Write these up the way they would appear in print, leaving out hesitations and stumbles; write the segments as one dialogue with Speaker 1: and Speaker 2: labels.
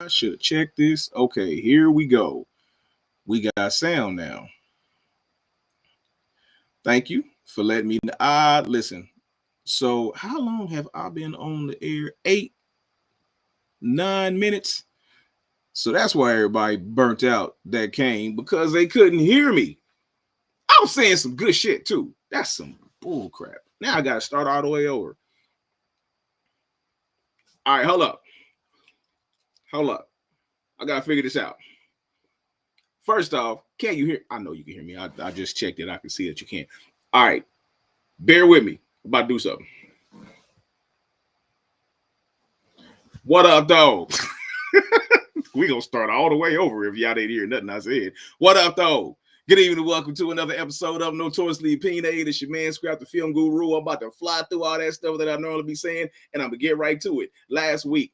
Speaker 1: I should have checked this. Okay, here we go. We got sound now. Thank you for letting me know. Listen. So, how long have I been on the air? 8, 9 minutes. So that's why everybody burnt out that came because they couldn't hear me. I was saying some good shit too. That's some bull crap. Now I gotta start all the way over. All right, hold up. Hold up. I gotta figure this out. First off, can you hear? I know you can hear me. I just checked it. I can see that you can. All right. Bear with me. I'm about to do something. What up, though? We gonna start all the way over if y'all didn't hear nothing I said. What up, though? Good evening and welcome to another episode of Notoriously Opinionated. It's your man, Scrap the Film Guru. I'm about to fly through all that stuff that I normally be saying, and I'm gonna get right to it. Last week,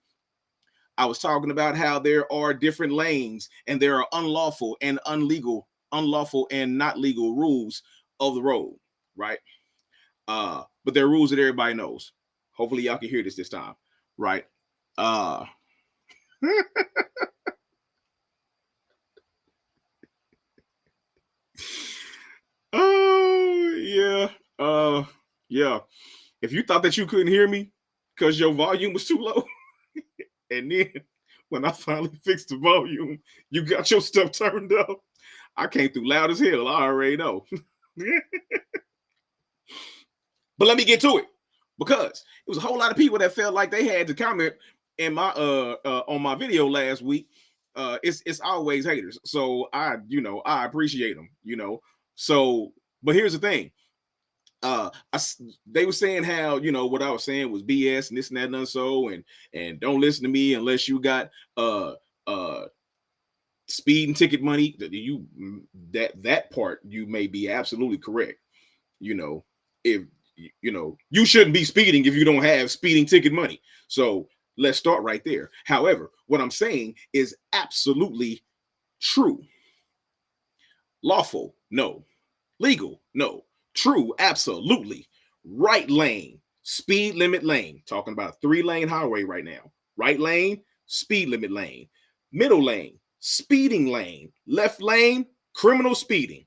Speaker 1: I was talking about how there are different lanes and there are unlawful and not legal rules of the road, right? But there are rules that everybody knows. Hopefully y'all can hear this time, right? Oh yeah. If you thought that you couldn't hear me because your volume was too low, and then when I finally fixed the volume, you got your stuff turned up. I came through loud as hell. I already know. But let me get to it, because it was a whole lot of people that felt like they had to comment in my on my video last week. It's always haters, so I appreciate them, So, but here's the thing. They were saying how what I was saying was BS and this and that and so, and don't listen to me unless you got speeding ticket money. That part you may be absolutely correct. If you shouldn't be speeding if you don't have speeding ticket money. So let's start right there. However, what I'm saying is absolutely true. Lawful, no. Legal, no. True, absolutely. Right lane, speed limit lane. Talking about a 3-lane highway right now. Right lane, speed limit lane. Middle lane, speeding lane. Left lane, criminal speeding.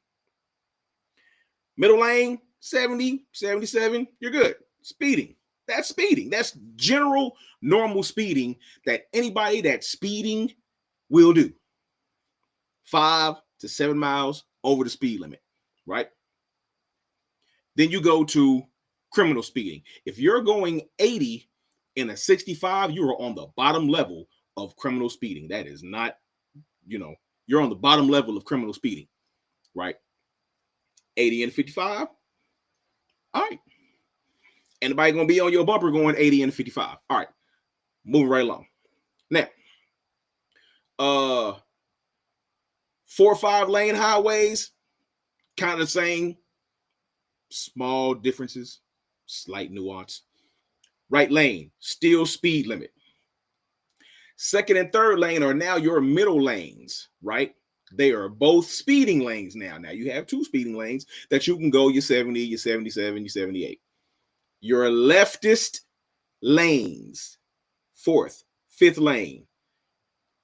Speaker 1: Middle lane, 70, 77, you're good. Speeding. That's speeding. That's general, normal speeding that anybody that's speeding will do. 5 to 7 miles over the speed limit, right? Then you go to criminal speeding. If you're going 80 in a 65, you are on the bottom level of criminal speeding. That is not, you're on the bottom level of criminal speeding, right? 80 and 55. All right. Anybody going to be on your bumper going 80 and 55. All right. Moving right along. Now, 4 or 5 lane highways, kind of the same. Small differences, slight nuance. Right lane, still speed limit. Second and third lane are now your middle lanes, right? They are both speeding lanes now. Now you have 2 speeding lanes that you can go your 70, your 77, your 78. Your leftist lanes, 4th, 5th lane,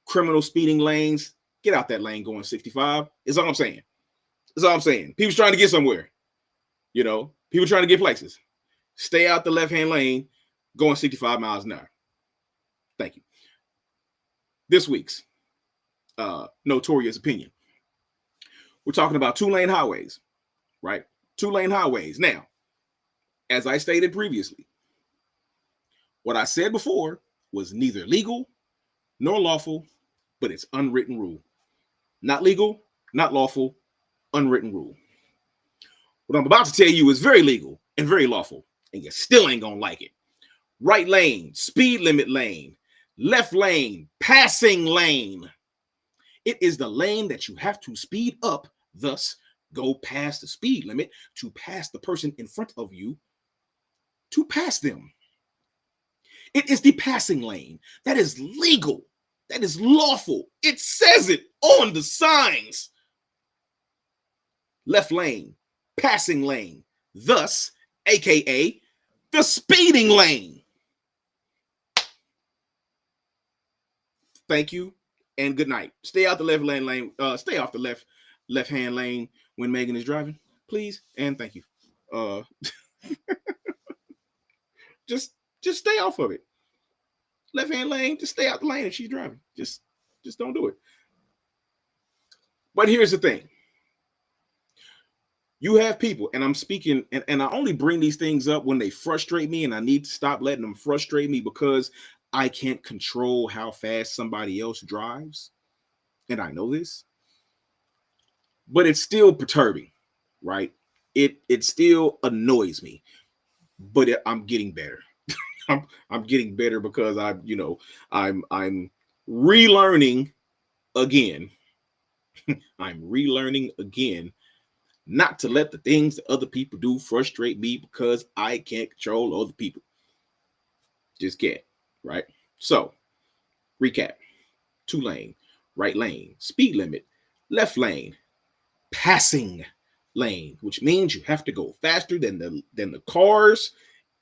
Speaker 1: criminal speeding lanes, get out that lane going 65. Is all I'm saying. That's all I'm saying. People's trying to get somewhere. People trying to get places. Stay out the left-hand lane going 65 miles an hour. Thank you. This week's notorious opinion. We're talking about 2-lane highways, right? 2-lane highways. Now, as I stated previously, what I said before was neither legal nor lawful, but it's unwritten rule. Not legal, not lawful, unwritten rule. What I'm about to tell you is very legal and very lawful, and you still ain't gonna like it. Right lane, speed limit lane. Left lane, passing lane. It is the lane that you have to speed up, thus go past the speed limit to pass the person in front of you to pass them. It is the passing lane. That is legal. That is lawful. It says it on the signs. Left lane, passing lane, thus, aka the speeding lane. thank you, and good night. Stay out the lane. Stay off the left hand lane when Megan is driving, please, and thank you. Uh, just stay off of it. Left hand lane, just stay out the lane if she's driving. Just don't do it. But here's the thing. You have people, and I'm speaking, and I only bring these things up when they frustrate me, and I need to stop letting them frustrate me because I can't control how fast somebody else drives. And I know this, but it's still perturbing, right? It still annoys me, but I'm getting better. I'm getting better because I'm relearning again. I'm relearning again not to let the things that other people do frustrate me because I can't control other people. Just can't, right? So, recap. 2 lane, right lane, speed limit, left lane, passing lane, which means you have to go faster than the cars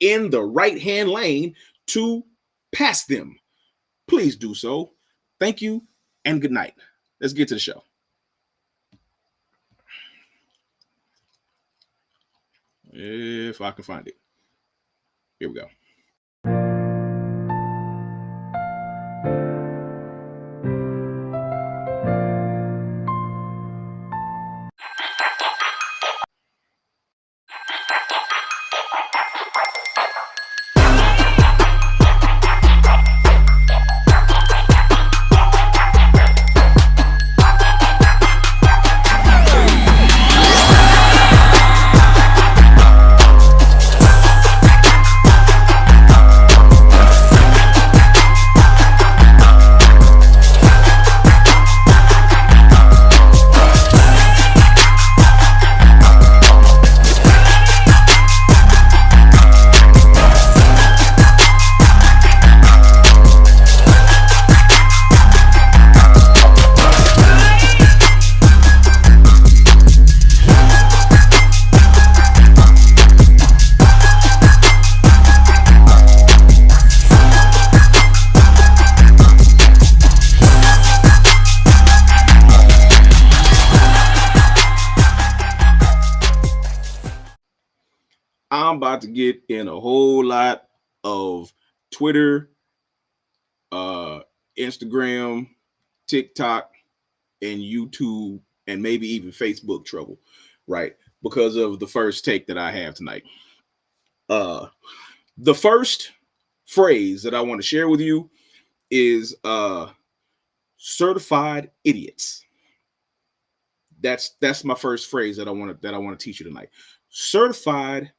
Speaker 1: in the right-hand lane to pass them. Please do so. Thank you and good night. Let's get to the show. If I can find it. Here we go. I'm about to get in a whole lot of Twitter, Instagram, TikTok, and YouTube, and maybe even Facebook trouble, right? Because of the first take that I have tonight. The first phrase that I want to share with you is certified idiots. That's my first phrase that I want to teach you tonight. Certified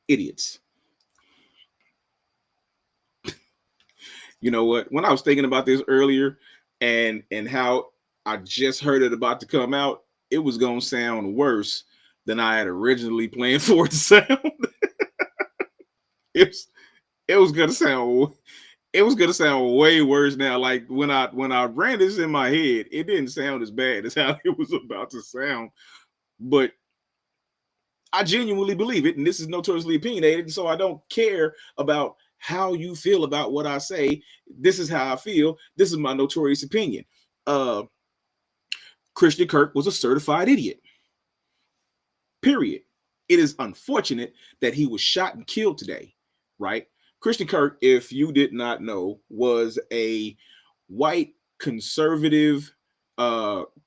Speaker 1: idiots. You know what? When I was thinking about this earlier and how I just heard it about to come out, it was gonna sound worse than I had originally planned for it to sound. it was gonna sound way worse now. Like when I ran this in my head, it didn't sound as bad as how it was about to sound. But I genuinely believe it, and this is notoriously opinionated, and so I don't care about how you feel about what I say. This is how I feel. This is my notorious opinion. Christian Kirk was a certified idiot. Period. It is unfortunate that he was shot and killed today, right? Christian Kirk, if you did not know, was a white conservative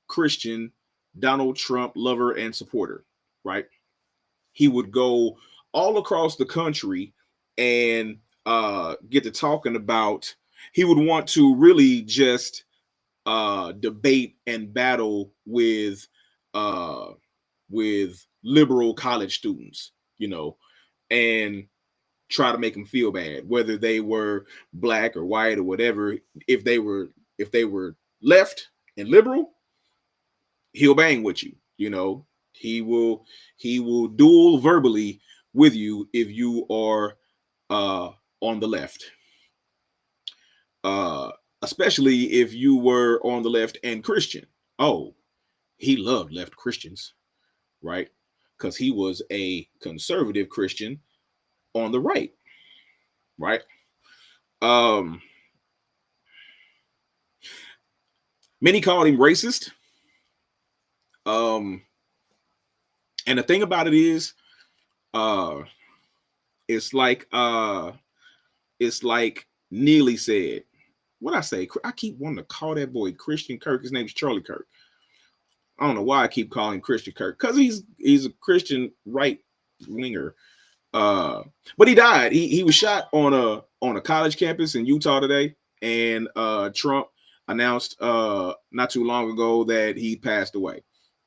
Speaker 1: Christian Donald Trump lover and supporter, right? He would go all across the country and get to talking about, he would want to really just debate and battle with liberal college students, and try to make them feel bad, whether they were black or white or whatever. If they were left and liberal, he'll bang with you. He will duel verbally with you if you are on the left. Especially if you were on the left and Christian. Oh, he loved left Christians, right? Because he was a conservative Christian on the right, right? Many called him racist. And the thing about it is, uh, it's like Neely said. What I say? I keep wanting to call that boy Christian Kirk. His name's Charlie Kirk. I don't know why I keep calling him Christian Kirk, because he's a Christian right winger. But he died. He was shot on a college campus in Utah today, and Trump announced not too long ago that he passed away.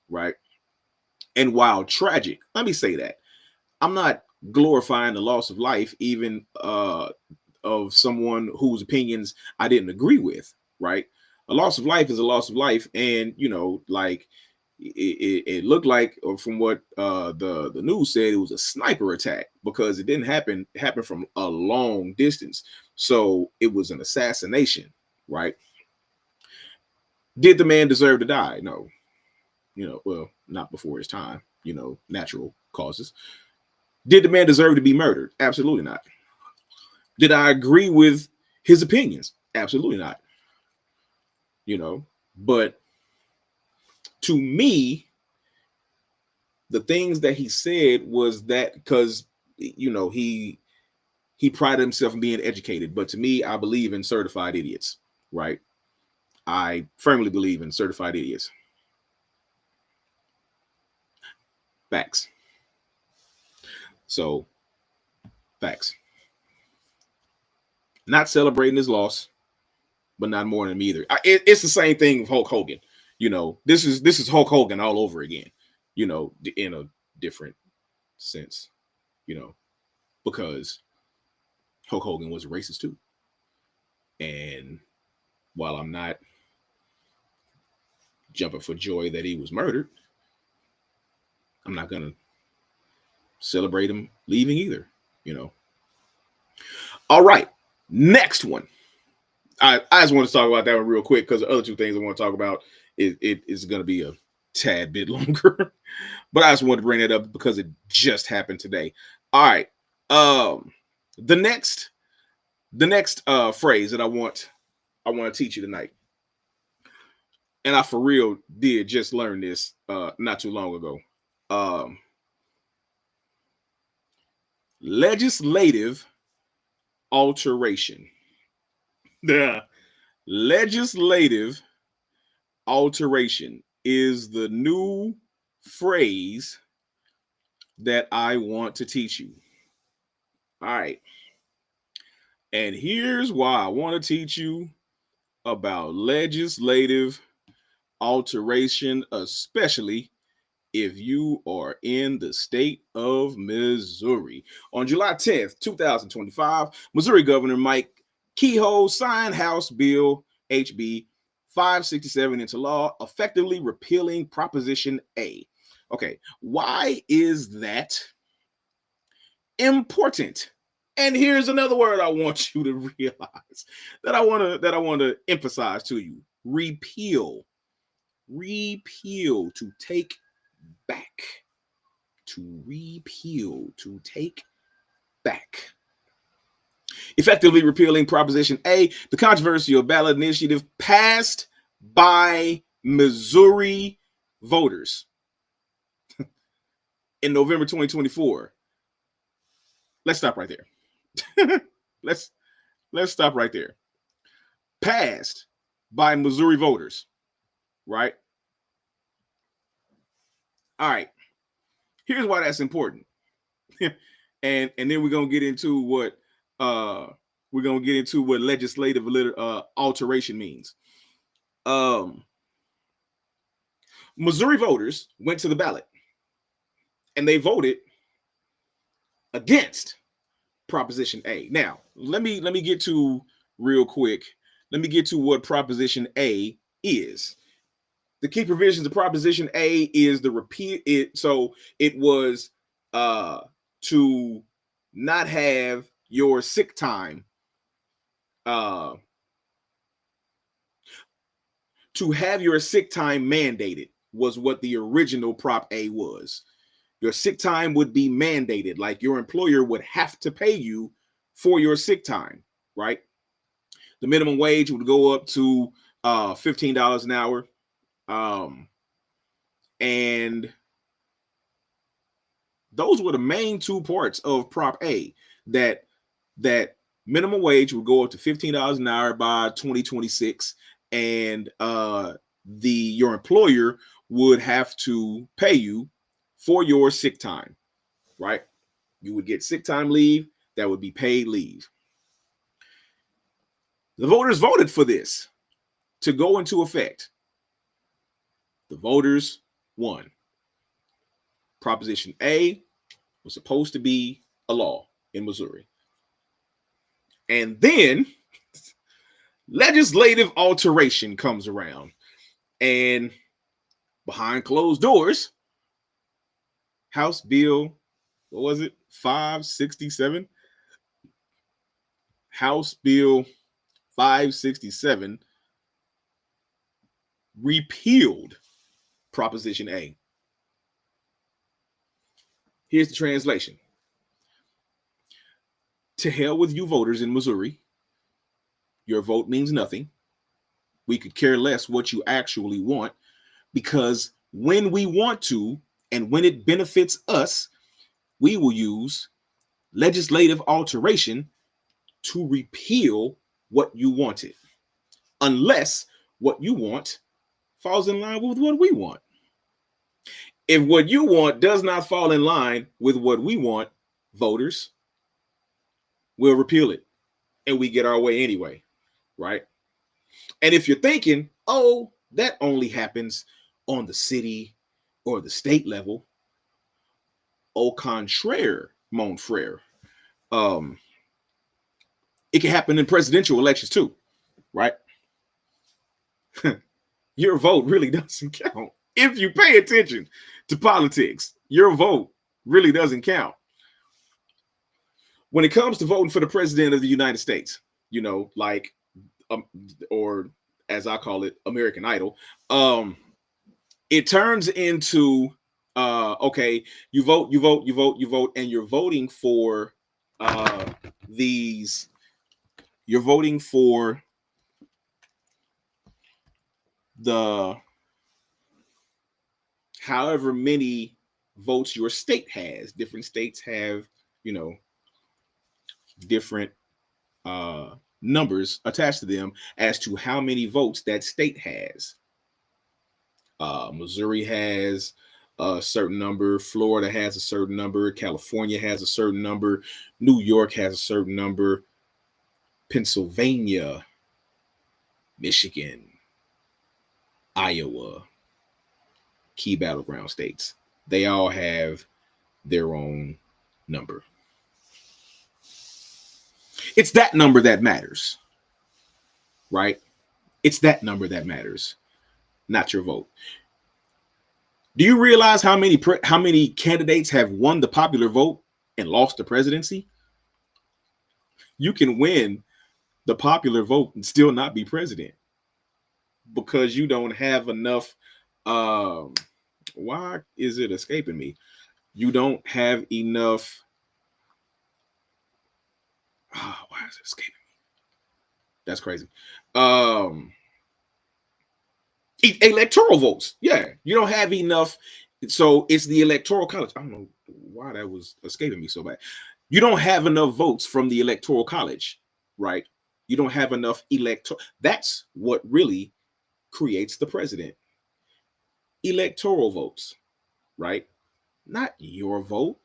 Speaker 1: Right. And while tragic, let me say that I'm not glorifying the loss of life, even of someone whose opinions I didn't agree with. Right. A loss of life is a loss of life. And, like it looked like, or from what the news said, it was a sniper attack, because it didn't happen from a long distance. So it was an assassination. Right. Did the man deserve to die? No. Well, not before his time, natural causes. Did the man deserve to be murdered? Absolutely not. Did I agree with his opinions? Absolutely not. But to me, the things that he said was that because, he prided himself in being educated. But to me, I believe in certified idiots, right? I firmly believe in certified idiots. Facts. So, facts. Not celebrating his loss, but not mourning him either. It's the same thing with Hulk Hogan. This is Hulk Hogan all over again. In a different sense. Because Hulk Hogan was a racist too. And while I'm not jumping for joy that he was murdered, I'm not gonna celebrate him leaving either. All right, next one. I just want to talk about that one real quick, because the other two things I want to talk about is going to be a tad bit longer. But I just wanted to bring it up because it just happened today. All right. The next phrase that I want to teach you tonight, and I for real did just learn this not too long ago. Legislative alteration. The legislative alteration is the new phrase that I want to teach you. All right. And here's why I want to teach you about legislative alteration, especially if you are in the state of Missouri. On July 10th, 2025, Missouri Governor Mike Kehoe signed House Bill HB 567 into law, effectively repealing Proposition A. Okay, why is that important? And here's another word I want you to realize that I want to emphasize to you: repeal. Repeal, to take back. To repeal, to take back. Effectively repealing Proposition A, the controversial ballot initiative passed by Missouri voters in November 2024. Let's stop right there. let's stop right there. Passed by Missouri voters, right? All right. Here's why that's important. and then we're gonna get into what legislative alteration means. Missouri voters went to the ballot and they voted against Proposition A. Now, let me get to real quick. Let me get to what Proposition A is. The key provisions of Proposition A is the repeal. It was to not have your sick time, to have your sick time mandated was what the original Prop A was. Your sick time would be mandated, like your employer would have to pay you for your sick time, right? The minimum wage would go up to $15 an hour. And those were the main two parts of Prop A, that minimum wage would go up to $15 an hour by 2026, and your employer would have to pay you for your sick time, right? You would get sick time leave that would be paid leave. The voters voted for this to go into effect. The voters won. Proposition A was supposed to be a law in Missouri. And then legislative alteration comes around, and behind closed doors, House Bill, what was it? 567. House Bill 567 repealed Proposition A. Here's the translation. To hell with you voters in Missouri. Your vote means nothing. We could care less what you actually want, because when we want to and when it benefits us, we will use legislative alteration to repeal what you wanted, unless what you want falls in line with what we want. If what you want does not fall in line with what we want, voters, we'll repeal it and we get our way anyway, right? And if you're thinking, oh, that only happens on the city or the state level, au contraire, mon frere, it can happen in presidential elections too, right? Your vote really doesn't count. If you pay attention to politics, your vote really doesn't count. When it comes to voting for the president of the United States, like, or as I call it, American Idol, it turns into, okay, you vote, and you're voting for you're voting for the however many votes your state has. Different states have, different numbers attached to them as to how many votes that state has. Missouri has a certain number, Florida has a certain number, California has a certain number, New York has a certain number, Pennsylvania, Michigan, Iowa, key battleground states, they all have their own number. It's that number that matters, right? It's that number that matters, not your vote. Do you realize how many candidates have won the popular vote and lost the presidency? You can win the popular vote and still not be president because you don't have enough. Why is it escaping me? You don't have enough. Why is it escaping me? That's crazy. Electoral votes. Yeah, you don't have enough. So it's the electoral college. I don't know why that was escaping me so bad. You don't have enough votes from the electoral college, right? You don't have enough electoral. That's what really creates the president. Electoral votes, right? Not your vote.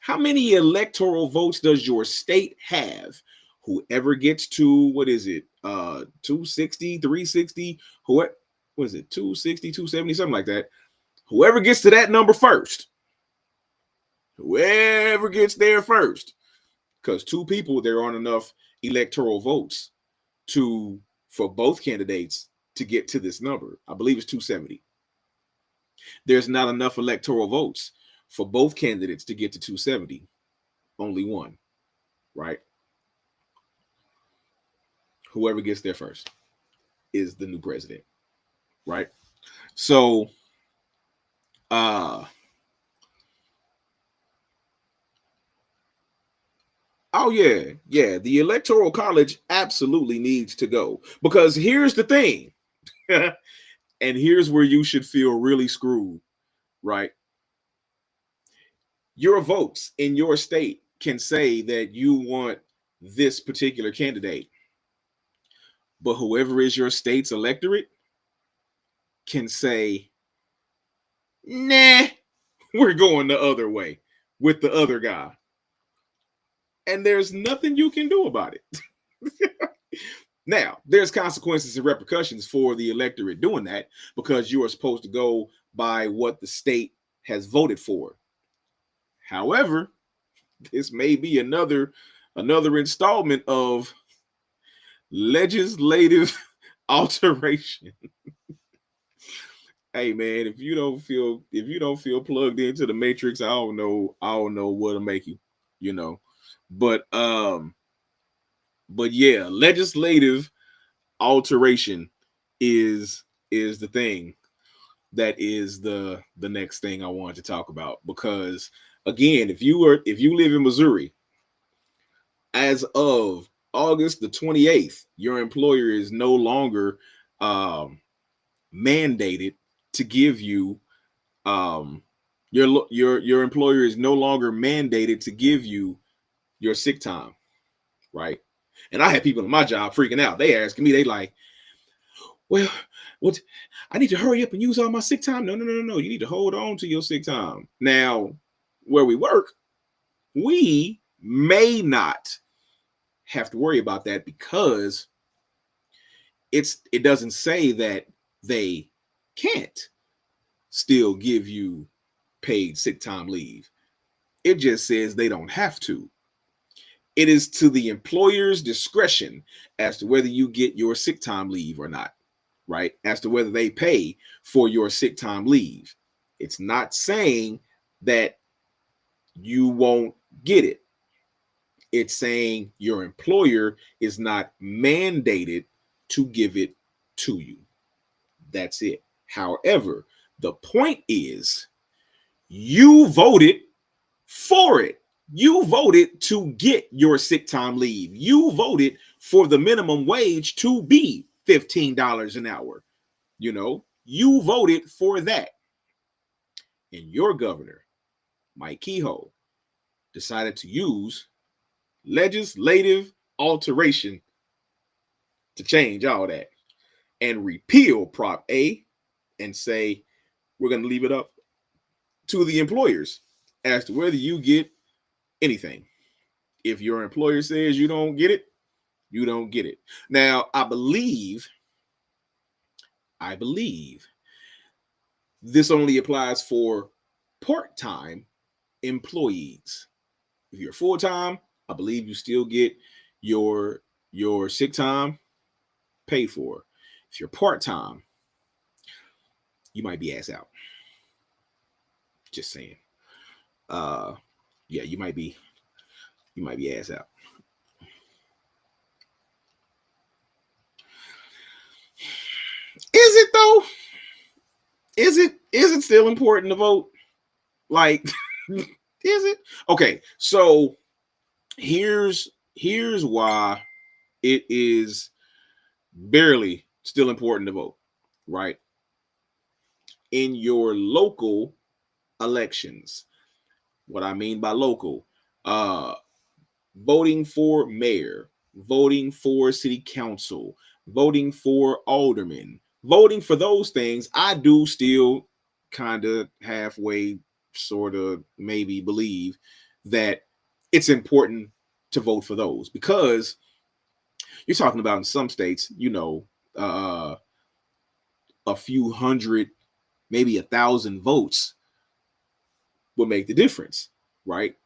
Speaker 1: How many electoral votes does your state have? Whoever gets to, what is it? 260, 360, what is it? 260, 270, something like that. Whoever gets to that number first. Whoever gets there first. Because two people, there aren't enough electoral votes for both candidates to get to this number. I believe it's 270. There's not enough electoral votes for both candidates to get to 270. Only one, right? Whoever gets there first is the new president, right? So, oh yeah, the electoral college absolutely needs to go, because here's the thing. And here's where you should feel really screwed, right? Your votes in your state can say that you want this particular candidate, but whoever is your state's electorate can say, nah, we're going the other way with the other guy. And there's nothing you can do about it. Now, there's consequences and repercussions for the electorate doing that because you are supposed to go by what the state has voted for. However, this may be another installment of legislative alteration. Hey man, if you don't feel plugged into the matrix, I don't know what to make you, you know. But yeah, legislative alteration is the thing that is the next thing I wanted to talk about, because again, if you live in Missouri, as of August the 28th, your employer is no longer mandated to give you your employer is no longer mandated to give you your sick time, right? And I had people in my job freaking out. They asking me, they like, well, what? I need to hurry up and use all my sick time. No. You need to hold on to your sick time. Now, where we work, we may not have to worry about that because it doesn't say that they can't still give you paid sick time leave. It just says they don't have to. It is to the employer's discretion as to whether you get your sick time leave or not, right? As to whether they pay for your sick time leave. It's not saying that you won't get it. It's saying your employer is not mandated to give it to you. That's it. However, the point is you voted for it. You voted to get your sick time leave. You voted for the minimum wage to be $15 an hour. You know, you voted for that. And your governor, Mike Kehoe, decided to use legislative alteration to change all that and repeal Prop A and say, we're going to leave it up to the employers as to whether you get anything. If your employer says you don't get it, you don't get it. Now, I believe this only applies for part-time employees. If you're full-time, I believe you still get your sick time paid for. If you're part-time, you might be ass out. Just saying. Yeah, you might be ass out. Is it though? Is it still important to vote? Like, is it? Okay, so here's why it is barely still important to vote, right? In your local elections. What I mean by local, voting for mayor, voting for city council, voting for aldermen, voting for those things, I do still kind of halfway, sort of, maybe believe that it's important to vote for those, because you're talking about in some states, you know, a few hundred, maybe 1,000 votes will make the difference, right?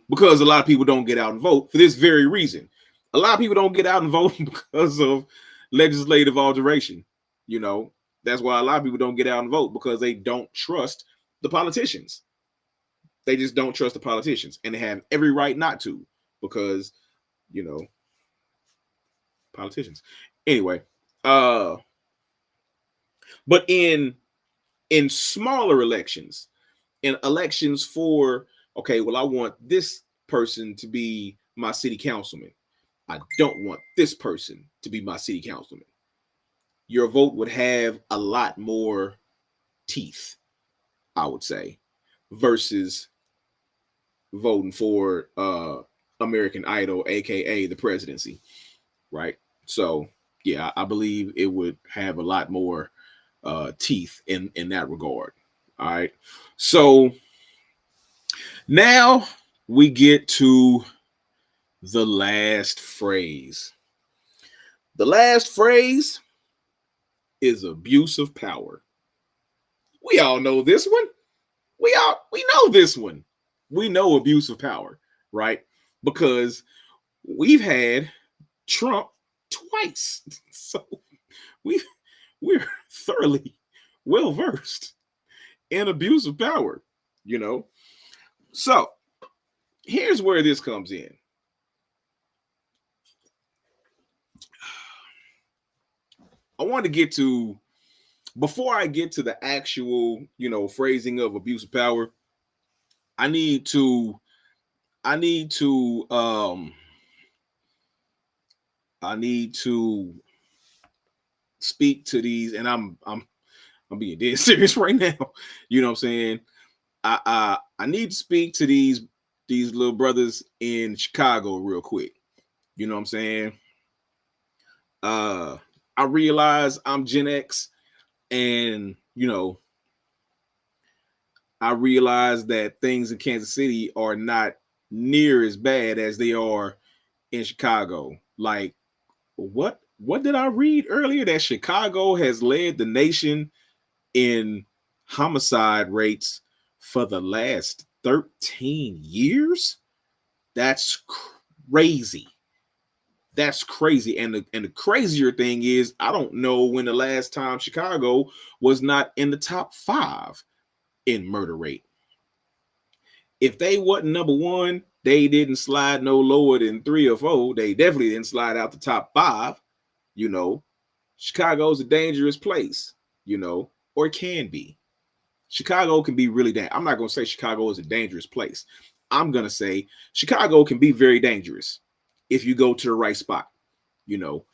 Speaker 1: Because a lot of people don't get out and vote for this very reason. A lot of people don't get out and vote because of legislative alteration. You know, that's why a lot of people don't get out and vote, because they don't trust the politicians. They just don't trust the politicians, and they have every right not to, because, you know, politicians. Anyway, but in smaller elections, in elections for, okay, well, I want this person to be my city councilman. I don't want this person to be my city councilman. your vote would have a lot more teeth, I would say, versus voting for American Idol, aka the presidency, right? So yeah, I believe it would have a lot more teeth in that regard. All right. So now we get to the last phrase. The last phrase is abuse of power. We all know this one. We know this one. We know abuse of power, right? Because we've had Trump twice. So we we're thoroughly well versed in abuse of power, you know. So here's where this comes in. I want to get to before I get to the actual, phrasing of abuse of power. I need to I need to I need to speak to these, and I'm being dead serious right now. You know what I'm saying? I need to speak to these little brothers in Chicago real quick. You know what I'm saying? I realize I'm Gen X, and I realize that things in Kansas City are not near as bad as they are in Chicago. Like, what did I read earlier? That Chicago has led the nation in homicide rates for the last 13 years. That's crazy. That's crazy. And the crazier thing is, I don't know when the last time Chicago was not in the top 5 in murder rate. If they wasn't number 1, they didn't slide no lower than 3 or 4. They definitely didn't slide out the top 5. You know, Chicago's a dangerous place, or it can be. Chicago can be really dangerous. I'm not going to say Chicago is a dangerous place. I'm going to say Chicago can be very dangerous if you go to the right spot, you know.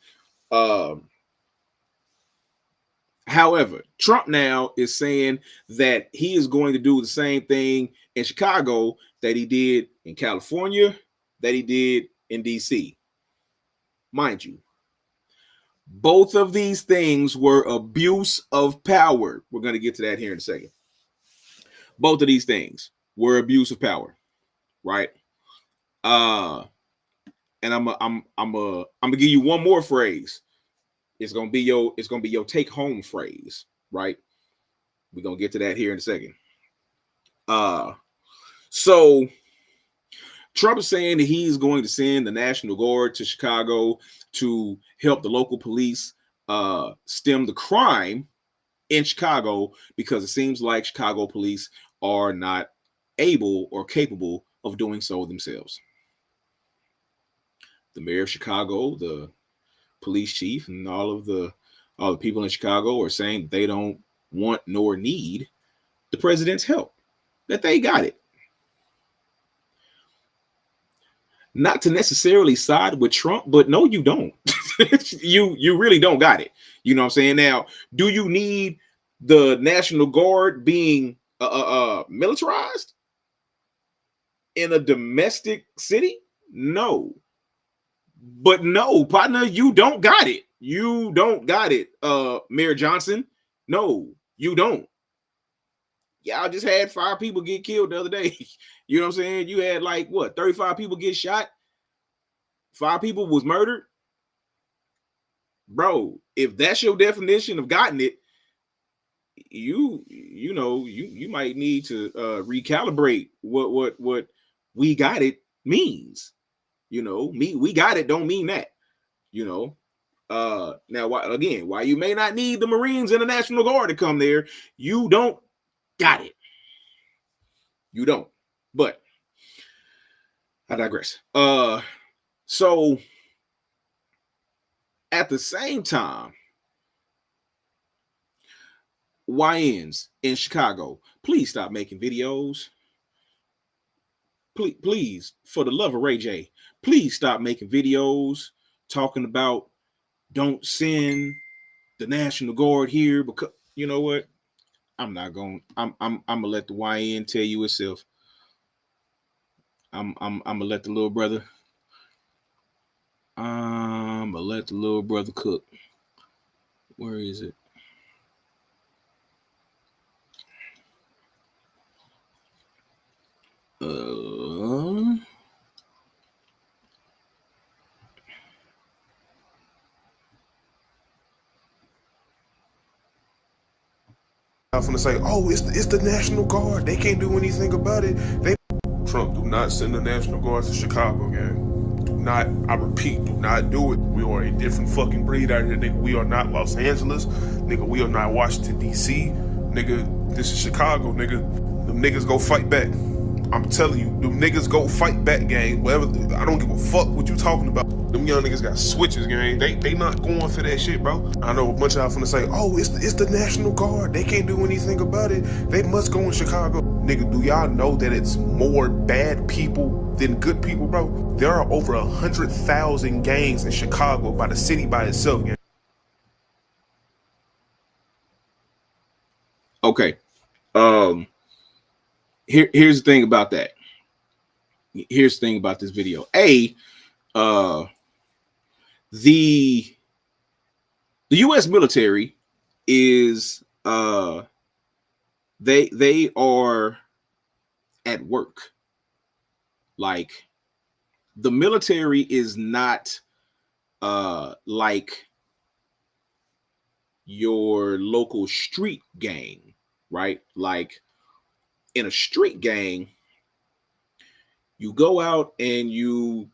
Speaker 1: However, Trump now is saying that he is going to do the same thing in Chicago that he did in California, that he did in DC. Mind you, both of these things were abuse of power. We're going to get to that here in a second. Both of these things were abuse of power, right? And I'm gonna give you one more phrase. It's gonna be your take home phrase, right? We're gonna get to that here in a second. So Trump is saying that he's going to send the National Guard to Chicago to help the local police stem the crime in Chicago, because it seems like Chicago police are not able or capable of doing so themselves. The mayor of Chicago, the police chief, and all the people in Chicago are saying they don't want nor need the president's help, that they got it. Not to necessarily side with Trump, but no, you don't. you really don't got it. You know what I'm saying? Now, do you need the National Guard being militarized in a domestic city? No. But no, partner, you don't got it. You don't got it, Mayor Johnson. No, you don't. Y'all just had 5 people get killed the other day. You know what I'm saying? You had 35 people get shot. 5 people was murdered. Bro, if that's your definition of gotten it, you might need to recalibrate what we got it means. We got it don't mean that. Now, why you may not need the Marines and the National Guard to come there, you don't got it. You don't. But I digress. So at the same time, YNs in Chicago, please stop making videos. Please, for the love of Ray J, please stop making videos talking about don't send the National Guard here because you know what? I'm not going. I'm gonna let the YN tell you itself. I'm gonna let the little brother. I'm gonna let the little brother cook. Where is it?
Speaker 2: I'm gonna say, oh, it's the National Guard. They can't do anything about it. Trump, do not send the National Guard to Chicago, gang. Do not, I repeat, do not do it. We are a different fucking breed out here, nigga. We are not Los Angeles, nigga. We are not Washington, D.C., nigga. This is Chicago, nigga. Them niggas go fight back. I'm telling you, them niggas go fight back, gang. Whatever, I don't give a fuck what you talking about. Them young niggas got switches, gang. They not going for that shit, bro. I know a bunch of y'all finna say, oh, it's the National Guard. They can't do anything about it. They must go in Chicago. Nigga, do y'all know that it's more bad people than good people, bro? There are over 100,000 gangs in Chicago by the city by itself, gang.
Speaker 1: Okay. Here's the thing about that. Here's the thing about this video. The U.S. military is they are at work. Like the military is not like your local street gang, right? Like in a street gang, you go out and you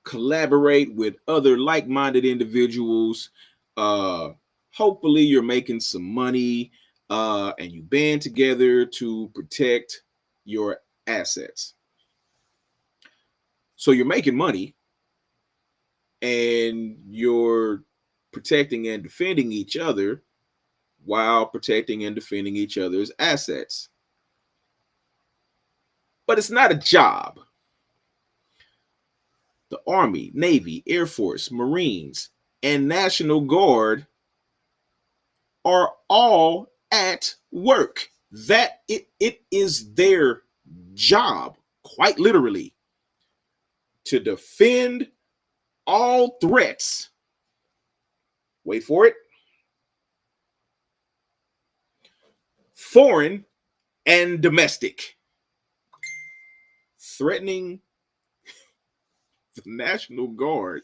Speaker 1: collaborate with other like-minded individuals. Hopefully you're making some money and you band together to protect your assets. So you're making money and you're protecting and defending each other while protecting and defending each other's assets. But it's not a job. The Army, Navy, Air Force, Marines, and National Guard are all at work. That it is their job, quite literally, to defend all threats. Wait for it. Foreign and domestic. Threatening the National Guard,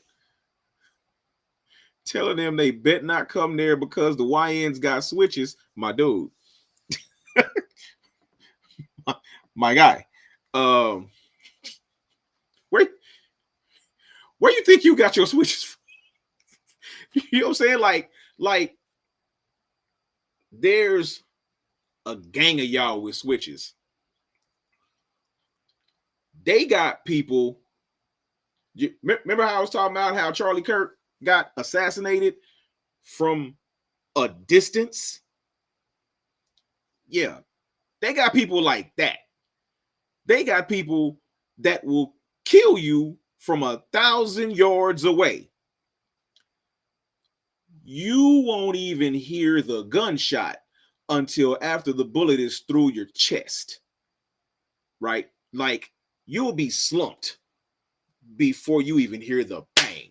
Speaker 1: telling them they bet not come there because the YNs got switches. My dude. my guy. Where you think you got your switches from? You know what I'm saying? Like there's a gang of y'all with switches. They got people. Remember how I was talking about how Charlie Kirk got assassinated from a distance? Yeah, they got people like that. They got people that will kill you from 1,000 yards away. You won't even hear the gunshot until after the bullet is through your chest, right? Like you'll be slumped before you even hear the bang,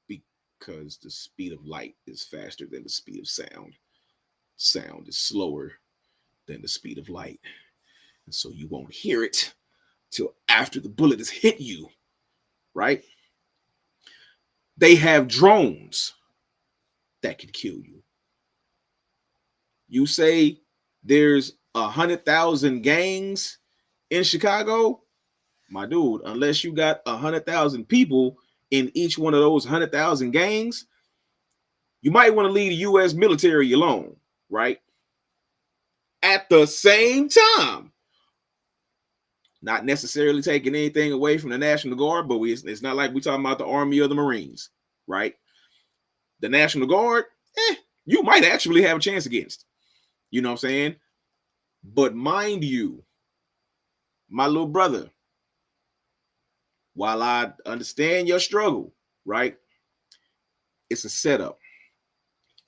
Speaker 1: because the speed of light is faster than the speed of sound. Sound is slower than the speed of light, and so you won't hear it till after the bullet has hit you, right? They have drones that can kill you. You say there's 100,000 gangs in Chicago, my dude, unless you got 100,000 people in each one of those 100,000 gangs, you might want to leave the U.S. military alone, right? At the same time, not necessarily taking anything away from the National Guard, but it's not like we're talking about the Army or the Marines, right? The National Guard, you might actually have a chance against. You know what I'm saying? But mind you, my little brother, while I understand your struggle, right? It's a setup.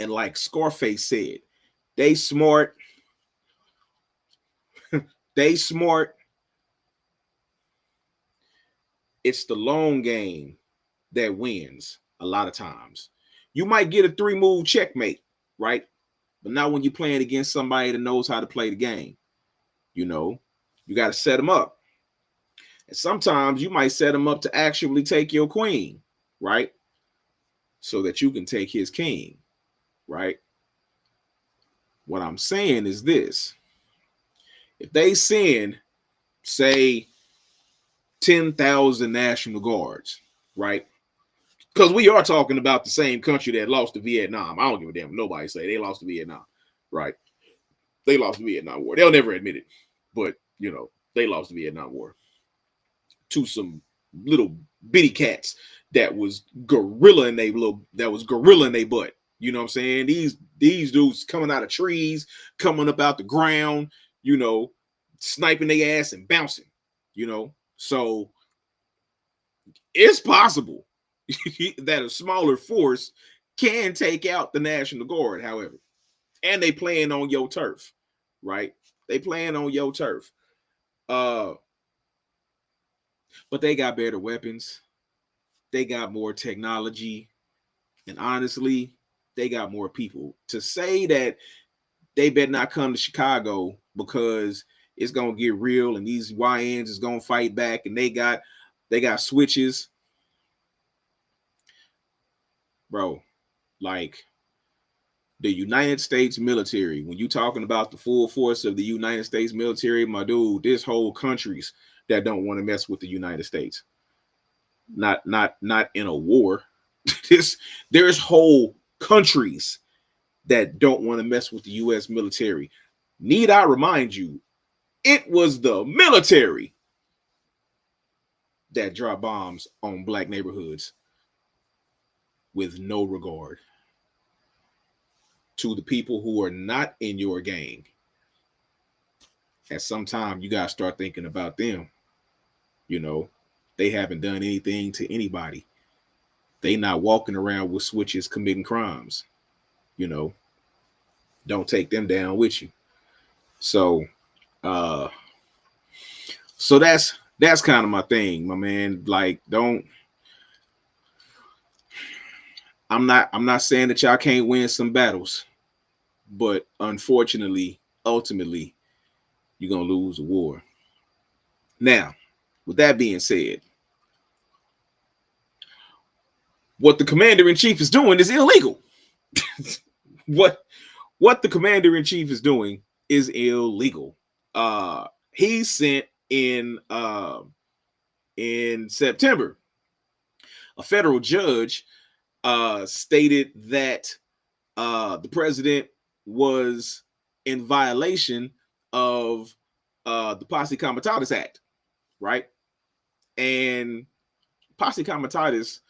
Speaker 1: And like Scarface said, they smart. They smart. It's the long game that wins a lot of times. You might get a 3-move checkmate, right? But not when you're playing against somebody that knows how to play the game. You know, you got to set them up. And sometimes you might set them up to actually take your queen, right? So that you can take his king, right? What I'm saying is this. If they send, say, 10,000 National Guards, right? Because we are talking about the same country that lost to Vietnam. I don't give a damn. Nobody say they lost to Vietnam, right? They lost the Vietnam War. They'll never admit it, but you know they lost the Vietnam War to some little bitty cats that was gorilla in they butt. You know what I'm saying? These dudes coming out of trees, coming up out the ground, you know, sniping their ass and bouncing, you know. So it's possible that a smaller force can take out the National Guard, however, and they playing on your turf, right? They playing on your turf. But they got better weapons. They got more technology. And honestly, they got more people. To say that they better not come to Chicago because it's gonna get real and these YNs is gonna fight back and they got switches. Bro, like the United States military, when you talking about the full force of the United States military, my dude, there's whole countries that don't want to mess with the United States. Not in a war. There's whole countries that don't want to mess with the US military. Need I remind you, it was the military that dropped bombs on black neighborhoods with no regard to the people who are not in your gang. At some time, you got to start thinking about them. You know, they haven't done anything to anybody. They not walking around with switches committing crimes. You know, don't take them down with you. So, uh, so that's kind of my thing, my man. Like, I'm not saying that y'all can't win some battles, but unfortunately, ultimately, you're gonna lose a war. Now, with that being said, what the commander in chief is doing is illegal. what the commander in chief is doing is illegal. He sent in September, a federal judge stated that the president was in violation of the Posse Comitatus Act, right? And Posse Comitatus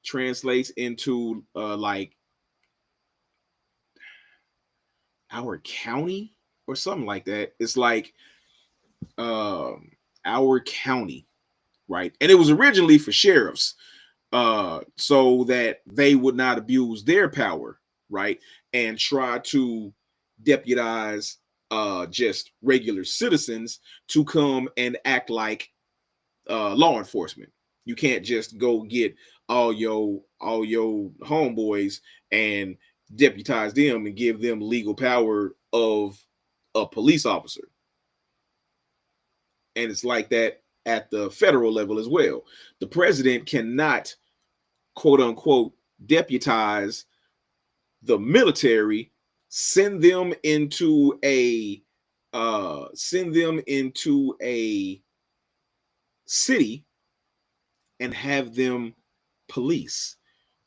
Speaker 1: translates into like our county or something like that. It's like our county, right? And it was originally for sheriffs, so that they would not abuse their power, right? And try to deputize just regular citizens to come and act like law enforcement. You can't just go get all your homeboys and deputize them and give them legal power of a police officer. And it's like that at the federal level as well. The president cannot, quote unquote, deputize the military, send them into a city and have them police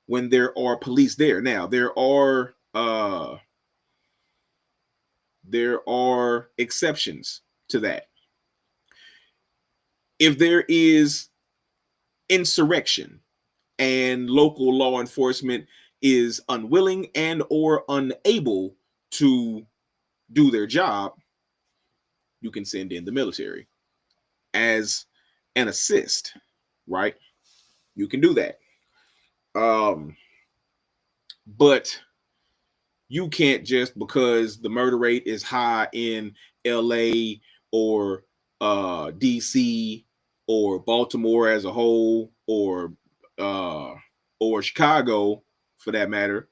Speaker 1: when there are police there. Now there are exceptions to that. If there is insurrection and local law enforcement is unwilling and or unable to do their job, you can send in the military as an assist, right? You can do that. But you can't, just because the murder rate is high in LA or DC or Baltimore as a whole, or Chicago for that matter,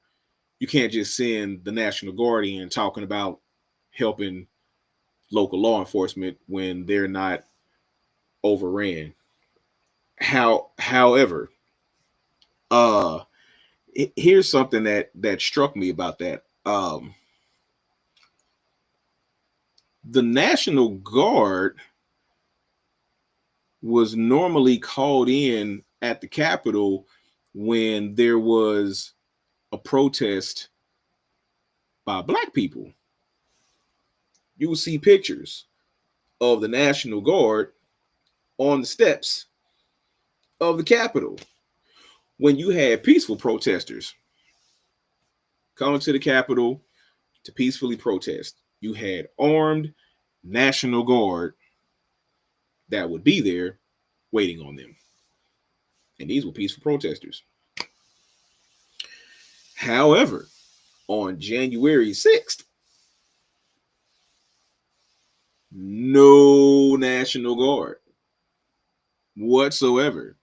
Speaker 1: you can't just send the National Guard in talking about helping local law enforcement when they're not overran. However, uh here's something that struck me about that. The National Guard was normally called in at the Capitol when there was a protest by black people. You will see pictures of the National Guard on the steps of the Capitol when you had peaceful protesters coming to the Capitol to peacefully protest. You had armed National Guard that would be there waiting on them. And these were peaceful protesters. However, on January 6th, no National Guard whatsoever.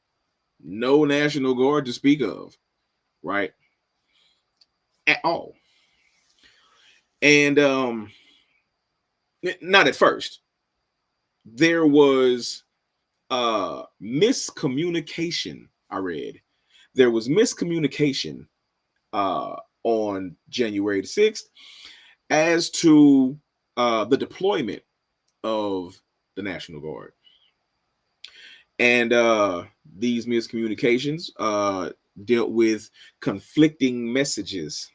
Speaker 1: No National Guard to speak of, right? At all. And not at first. There was miscommunication, I read. There was miscommunication on January the 6th as to the deployment of the National Guard. And these miscommunications dealt with conflicting messages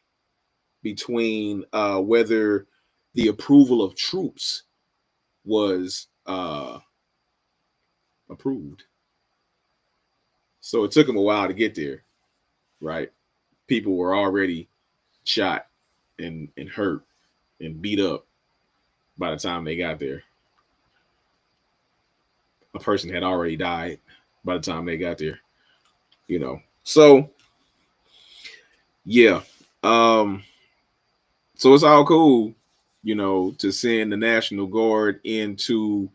Speaker 1: between whether the approval of troops was approved. So it took them a while to get there, right? People were already shot and hurt and beat up by the time they got there. A person had already died by the time they got there, you know. So yeah. So it's all cool, you know, to send the National Guard into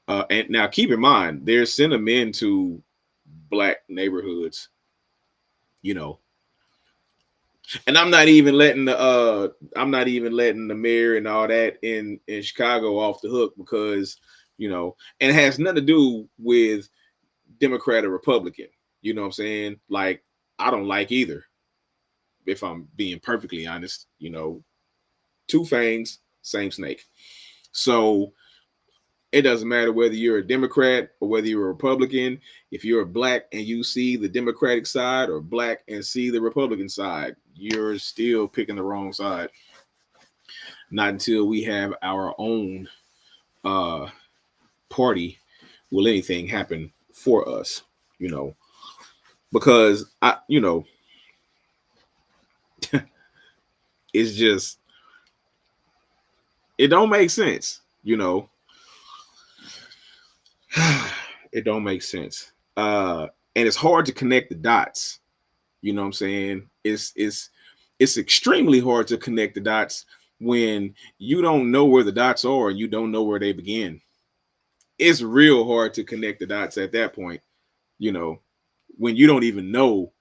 Speaker 1: and now keep in mind they're sending them into black neighborhoods, you know. And I'm not even letting the mayor and all that in Chicago off the hook, because, you know, and it has nothing to do with Democrat or Republican. You know what I'm saying? Like, I don't like either, if I'm being perfectly honest. You know, two fangs, same snake. So it doesn't matter whether you're a Democrat or whether you're a Republican. If you're black and you see the Democratic side, or black and see the Republican side, you're still picking the wrong side. Not until we have our own party will anything happen for us, you know, because it's just, it don't make sense, you know. It don't make sense. And it's hard to connect the dots. You know what I'm saying? It's extremely hard to connect the dots when you don't know where the dots are and you don't know where they begin. It's real hard to connect the dots at that point, you know, when you don't even know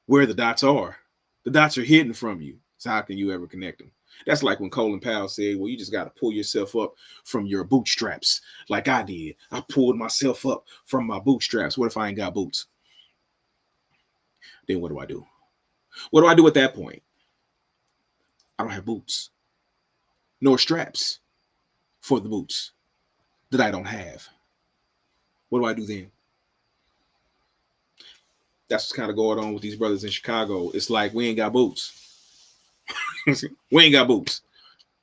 Speaker 1: where the dots are. The dots are hidden from you. So how can you ever connect them? That's like when Colin Powell said, well, you just got to pull yourself up from your bootstraps, like I did. I pulled myself up from my bootstraps. What if I ain't got boots? Then what do I do? What do I do at that point? I don't have boots, nor straps for the boots that I don't have. What do I do then? That's what's kind of going on with these brothers in Chicago. It's like, we ain't got boots. We ain't got boots,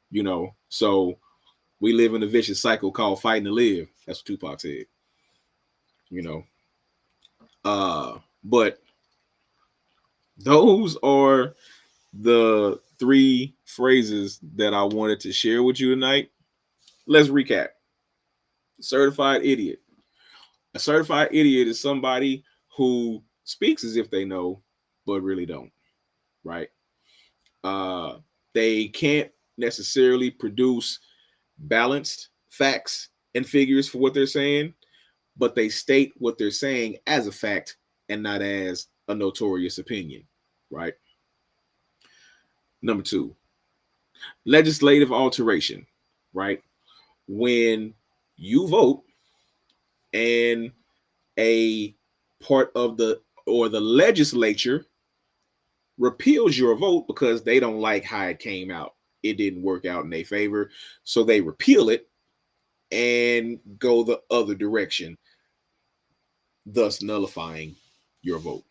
Speaker 1: you know. So we live in a vicious cycle called fighting to live. That's what Tupac said, you know. But those are the three phrases that I wanted to share with you tonight. Let's recap. Certified idiot. A certified idiot is somebody who speaks as if they know, but really don't, right? They can't necessarily produce balanced facts and figures for what they're saying, but they state what they're saying as a fact and not as a notorious opinion, right? Number two, legislative alteration, right? When you vote and a part of the legislature repeals your vote because they don't like how it came out. It didn't work out in their favor. So they repeal it and go the other direction, thus nullifying your vote.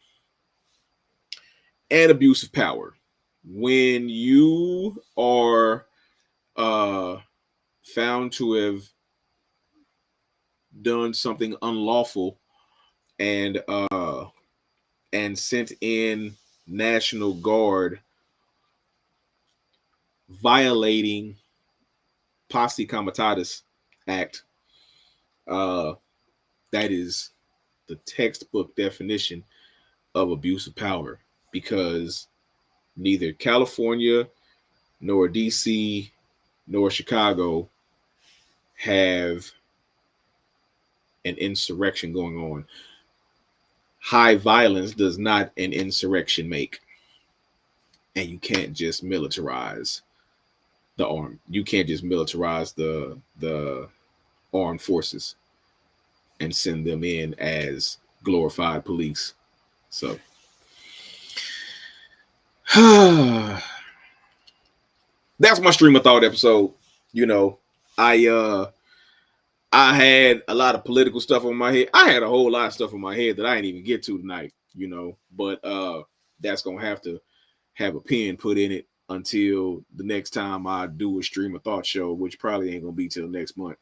Speaker 1: And abuse of power. When you are found to have done something unlawful and sent in National Guard violating Posse Comitatus Act, that is the textbook definition of abuse of power, because neither California nor DC nor Chicago have an insurrection going on. High violence does not an insurrection make. And you can't just militarize the arm. You can't just militarize the armed forces and send them in as glorified police. So that's my stream of thought episode. You know, I had a lot of political stuff on my head. I had a whole lot of stuff on my head that I didn't even get to tonight, you know, but that's gonna have to have a pin put in it until the next time I do a stream of thought show, which probably ain't gonna be till next month.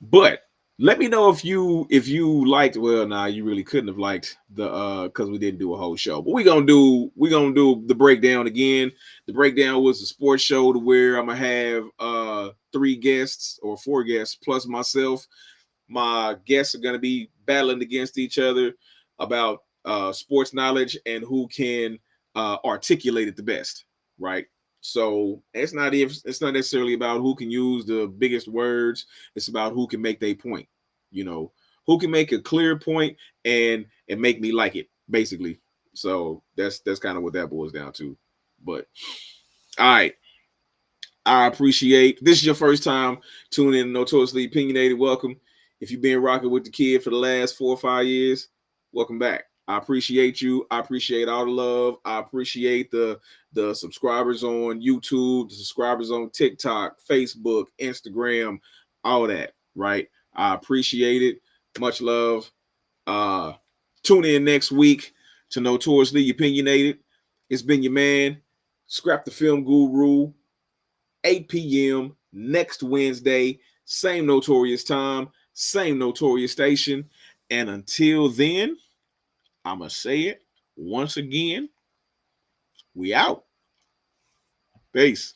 Speaker 1: But let me know if you liked. Well, nah, you really couldn't have liked the because we didn't do a whole show. But we're gonna do the breakdown again. The breakdown was a sports show to where I'm gonna have 3 guests or 4 guests plus myself. My guests are gonna be battling against each other about sports knowledge and who can articulate it the best, right? So it's not necessarily about who can use the biggest words. It's about who can make their point. You know, who can make a clear point and make me like it, basically. So that's kind of what that boils down to. But all right, I appreciate this is your first time tuning in to Notoriously Opinionated. Welcome. If you've been rocking with the kid for the last 4 or 5 years, welcome back. I appreciate you. I appreciate all the love. I appreciate the subscribers on YouTube, the subscribers on TikTok, Facebook, Instagram, all that, right? I appreciate it. Much love. Tune in next week to Notoriously Opinionated. It's been your man, Scrap the Film Guru, 8 p.m. next Wednesday. Same Notorious time, same Notorious station. And until then, I'm going to say it once again. We out. Peace.